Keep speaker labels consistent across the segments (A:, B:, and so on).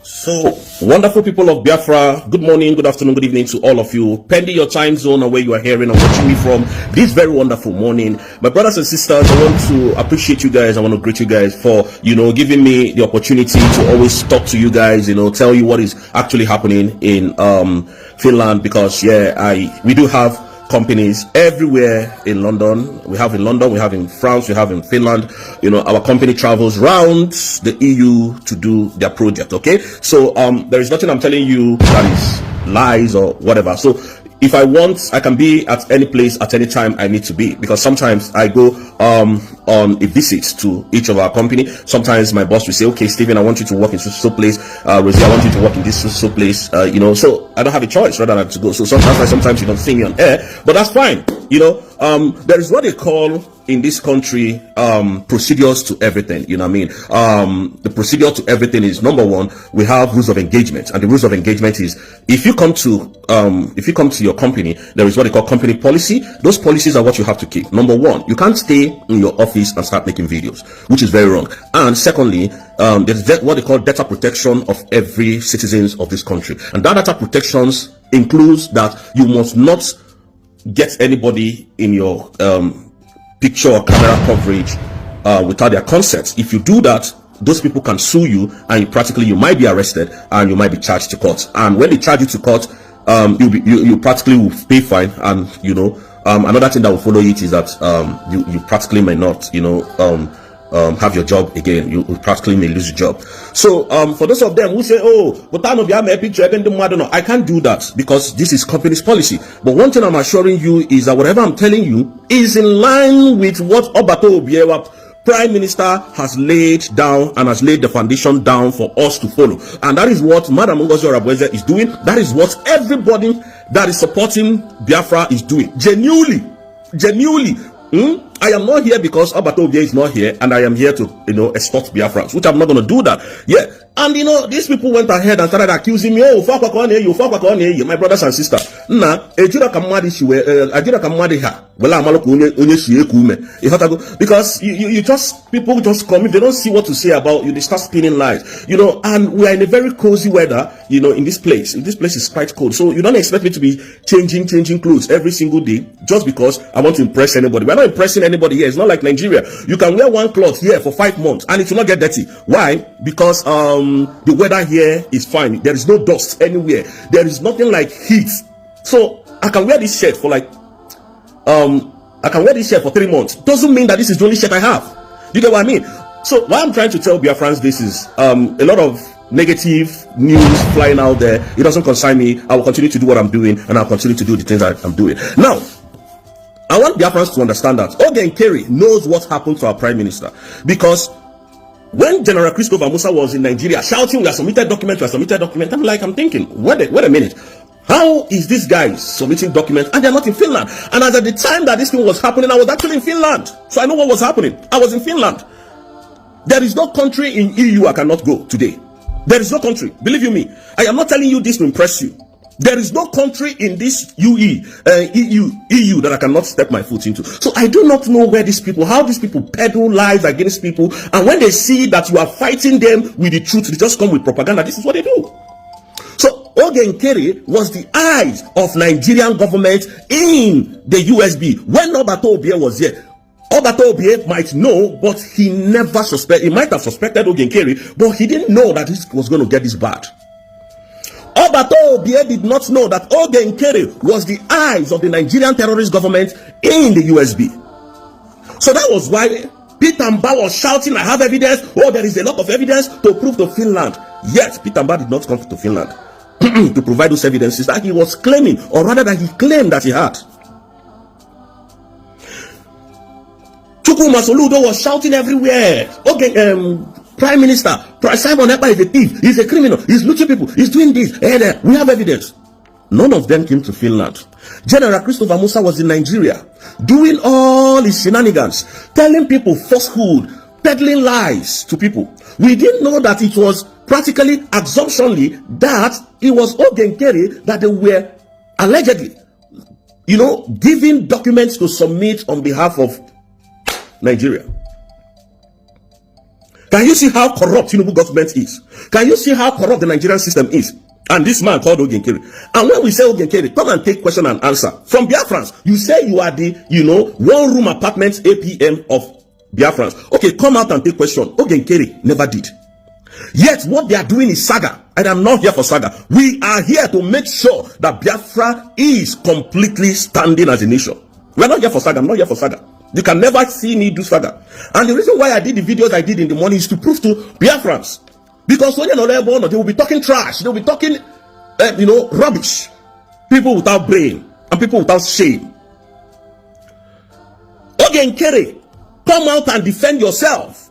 A: So, wonderful people of Biafra, good morning, good afternoon, good evening to all of you. Pending your time zone and where you are hearing and watching me from this very wonderful morning. My brothers and sisters, I want to appreciate you guys. I want to greet you guys for, giving me the opportunity to always talk to you guys, tell you what is actually happening in Finland, because, we do have companies everywhere in London. We have in London, we have in France, we have in Finland. Our company travels around the EU to do their project. Okay, so there is nothing I'm telling you that is lies or whatever. So if I want, I can be at any place at any time I need to be, because sometimes I go on a visit to each of our company. Sometimes my boss will say, okay, Stephen, I want you to work in so place. Rosie, I want you to work in this so place. So I don't have a choice rather than to go. So sometimes you don't see me on air, but that's fine. There is what they call in this country procedures to everything. The procedure to everything is, number one, we have rules of engagement, and the rules of engagement is, if you come to your company, there is what they call company policy. Those policies are what you have to keep. Number one, you can't stay in your office and start making videos, which is very wrong. And secondly, there's what they call data protection of every citizens of this country, and that data protections includes that you must not get anybody in your picture or camera coverage without their consent. If you do that, those people can sue you, and you might be arrested and you might be charged to court. And when they charge you to court, you practically will pay fine. And another thing that will follow it is that you practically may not have your job again. You practically may lose your job. So for those of them who say, oh, but I can't do that because this is company's policy. But one thing I'm assuring you is that whatever I'm telling you is in line with what Obato Obiewa, Prime Minister, has laid down and has laid the foundation down for us to follow. And that is what Madam Ngozi Oravweze is doing. That is what everybody that is supporting Biafra is doing. Genuinely. I am not here because Obato Obie is not here, and I am here to extort Biafrans, which I'm not going to do that. Yeah. And these people went ahead and started accusing me, oh, my brothers and sisters. Because people just come, if they don't see what to say about you, they start spinning lies. And we are in a very cozy weather, in this place. This place is quite cold. So you don't expect me to be changing clothes every single day just because I want to impress anybody. We're not impressing anybody here. It's not like Nigeria. You can wear one cloth here for 5 months and it will not get dirty. Why? Because the weather here is fine. There is no dust anywhere. There is nothing like heat. So I can wear this shirt for I can wear this shirt for 3 months. Doesn't mean that this is the only shirt I have. You get what I mean? So what I'm trying to tell Biafrans this is a lot of negative news flying out there. It doesn't concern me. I will continue to do what I'm doing, and I'll continue to do the things that I'm doing. Now, I want Biafrans to understand that Oge Nkeri knows what happened to our Prime Minister, because when General Christopher Musa was in Nigeria shouting, we are submitted document, I'm thinking, wait a minute. How is this guy submitting documents and they're not in Finland? And as at the time that this thing was happening, I was actually in Finland. So I know what was happening. I was in Finland. There is no country in EU I cannot go today. There is no country. Believe you me. I am not telling you this to impress you. There is no country in this EU that I cannot step my foot into. So I do not know how these people peddle lies against people. And when they see that you are fighting them with the truth, they just come with propaganda. This is what they do. So Oge Nkeri was the eyes of Nigerian government in the USB. When Obato Obie was here, Obato Obie might know, but he never suspected. He might have suspected Oge Nkeri, but he didn't know that this was going to get this bad. Obato Obie did not know that Oge Nkeri was the eyes of the Nigerian terrorist government in the USB. So that was why Peter Mba was shouting, I have evidence. Oh, there is a lot of evidence to prove to Finland. Yet, Peter Mba did not come to Finland to provide those evidences that he was claiming, or rather that he claimed that he had. Chukwuma Soludo was shouting everywhere. Okay, Prime Minister, Simon Ekpa is a thief, he's a criminal, he's looting people, he's doing this, and we have evidence. None of them came to Finland. General Christopher Musa was in Nigeria, doing all his shenanigans, telling people falsehood, peddling lies to people. We didn't know that it was practically assumptionally that it was Oge Nkeri that they were allegedly, giving documents to submit on behalf of Nigeria. Can you see how corrupt Tinubu government is? Can you see how corrupt the Nigerian system is? And this man called Ogenkere. And when we say Ogenkere, come and take question and answer. From Biafrans, you say you are the, one room apartments APM of Biafrans. Okay, come out and take question. Ogenkere never did. Yet what they are doing is saga. And I'm not here for saga. We are here to make sure that Biafra is completely standing as a nation. We're not here for saga. I'm not here for saga. You can never see me do saga. And the reason why I did the videos I did in the morning is to prove to Biafrans. Because when you're not they will be talking trash. They will be talking, rubbish. People without brain and people without shame. Ogenkere, come out and defend yourself.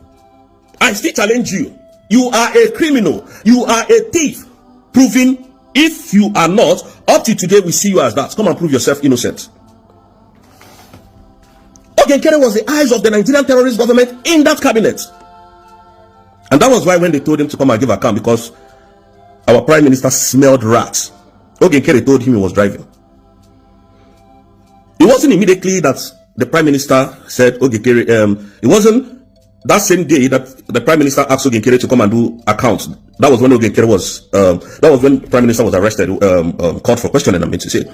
A: I still challenge you. You are a criminal. You are a thief. Proving, if you are not, up to today we see you as that. Come and prove yourself innocent. Ogenkere was the eyes of the Nigerian terrorist government in that cabinet. And that was why when they told him to come and give account, because our prime minister smelled rats, Ogenkere told him he was driving. It wasn't immediately that the prime minister said Ogenkere, it wasn't that same day that the prime minister asked Ogenkere to come and do accounts. That was when Ogenkere was, that was when prime minister was arrested, called for questioning, I mean to say.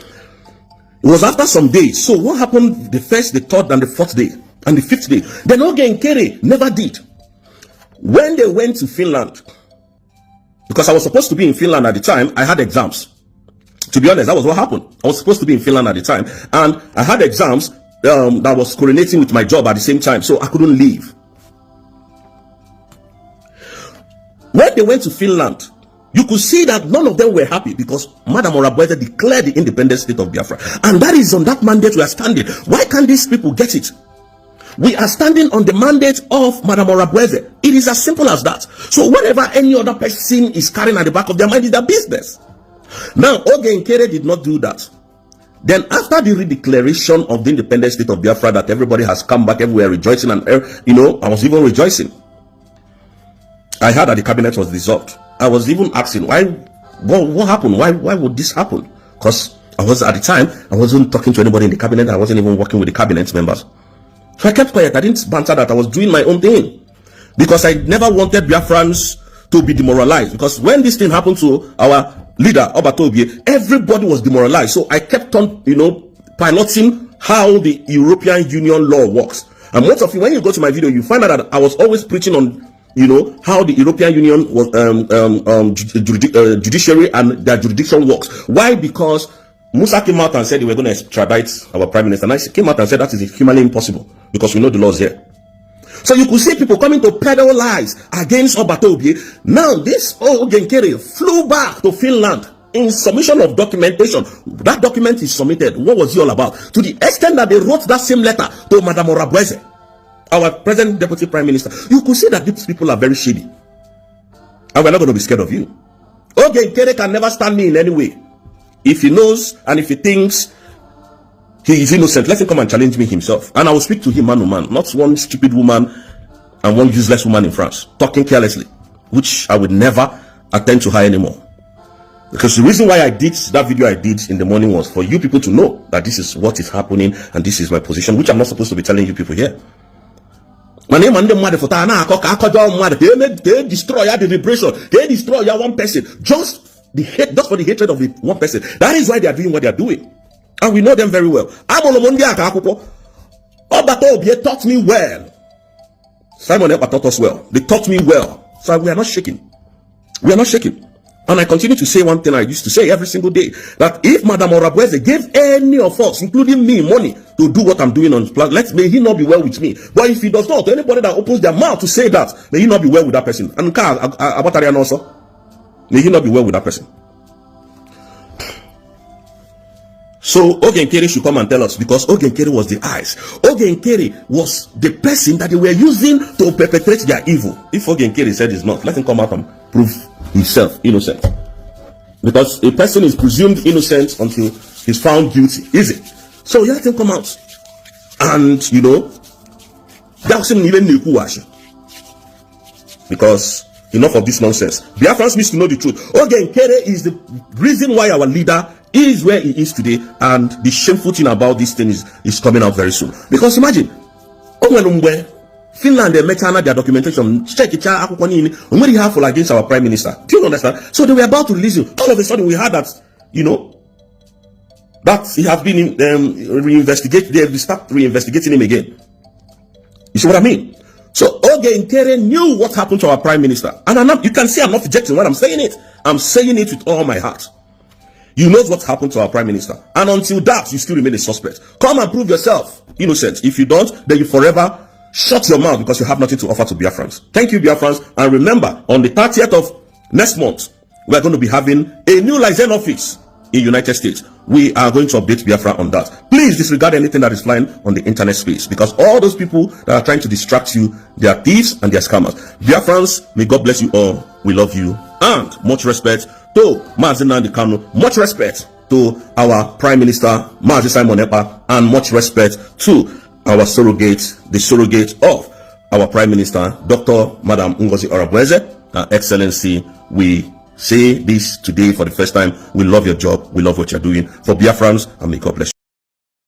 A: It was after some days. So what happened the first, the third, and the fourth day, and the fifth day? Then Ogenkere never did. When they went to Finland, because I was supposed to be in Finland at the time, I had exams. To be honest, that was what happened. I was supposed to be in Finland at the time, and I had exams that was coordinating with my job at the same time, so I couldn't leave. When they went to Finland, you could see that none of them were happy because Madam Orabueze declared the independent state of Biafra. And that is on that mandate we are standing. Why can't these people get it? We are standing on the mandate of Madam Orabueze. It is as simple as that. So whatever any other person is carrying at the back of their mind is their business. Now, Ogenkere did not do that. Then after the redeclaration of the independent state of Biafra, that everybody has come back everywhere rejoicing, and I was even rejoicing. I heard that the cabinet was dissolved. I was even asking, why, what happened? Why would this happen? Because at the time, I wasn't talking to anybody in the cabinet. I wasn't even working with the cabinet members. So I kept quiet. I didn't banter that. I was doing my own thing. Because I never wanted Biafrans to be demoralized. Because when this thing happened to our leader, Obatobie, everybody was demoralized. So I kept on, piloting how the European Union law works. And most of you, when you go to my video, you find out that I was always preaching on how the European Union was judiciary and their jurisdiction works. Why? Because Musa came out and said they were going to extradite our prime minister, and I came out and said that is humanly impossible because we know the laws here. So you could see people coming to peddle lies against Obatobie. Now this Ogenkere flew back to Finland in submission of documentation. That document is submitted. What was he all about? To the extent that they wrote that same letter to Madam Orabueze, our present deputy prime minister. You could see that these people are very shady. And we're not going to be scared of you. Ogenkere can never stand me in any way. If he knows and if he thinks he is innocent, let him come and challenge me himself. And I will speak to him man to man. Not one stupid woman and one useless woman in France talking carelessly, which I would never attend to her anymore. Because the reason why I did that video I did in the morning was for you people to know that this is what is happening and this is my position, which I'm not supposed to be telling you people here. My name and the mother for they destroy the liberation, they destroy one person just for the hatred of the one person. That is why they are doing what they are doing, and we know them very well. Obatobie taught me well. Simon Ekpa taught us well. They taught me well, so we are not shaking. We are not shaking. And I continue to say one thing I used to say every single day, that if Madam Orabueze gave any of us, including me, money to do what I'm doing on his plan, may he not be well with me. But if he does not, anybody that opens their mouth to say that, may he not be well with that person. And Abatarian also, may he not be well with that person. So Ogenkere should come and tell us, because Ogenkere was the eyes. Ogenkere was the person that they were using to perpetrate their evil. If Ogenkere said it's not, let him come out and prove himself innocent. Because a person is presumed innocent until he's found guilty, is it? So let him come out. And that wasn't even Nekuwashi. Because enough of this nonsense. Biafrans needs to know the truth. Ogenkere is the reason why our leader is where he is today, and the shameful thing about this thing is coming out very soon. Because imagine, Finland, they met their documentation. Check it out. What do you have for against our prime minister? Do you understand? So they were about to release you. All of a sudden, we heard that, that he has been reinvestigated. They start reinvestigating him again. You see what I mean? So Oge Nkere knew what happened to our prime minister. And you can see I'm not rejecting when I'm saying it. I'm saying it with all my heart. You know what happened to our prime minister. And until that, you still remain a suspect. Come and prove yourself innocent. If you don't, then you forever shut your mouth because you have nothing to offer to Biafrans. Thank you, Biafrans. And remember, on the 30th of next month, we're going to be having a new liaison office in United States. We are going to update Biafra on that. Please disregard anything that is flying on the internet space, because all those people that are trying to distract you, they are thieves and they are scammers. Biafrans, may God bless you all. We love you. And much respect to Mazi Nnamdi Kanu. Much respect to our Prime Minister, Mazi Simon Ekpa. And much respect to our surrogate, the surrogate of our Prime Minister, Dr. Madam Ngozi Oronigwe. Excellency, we say this today for the first time. We love your job. We love what you're doing for Biafrans, and may God bless you.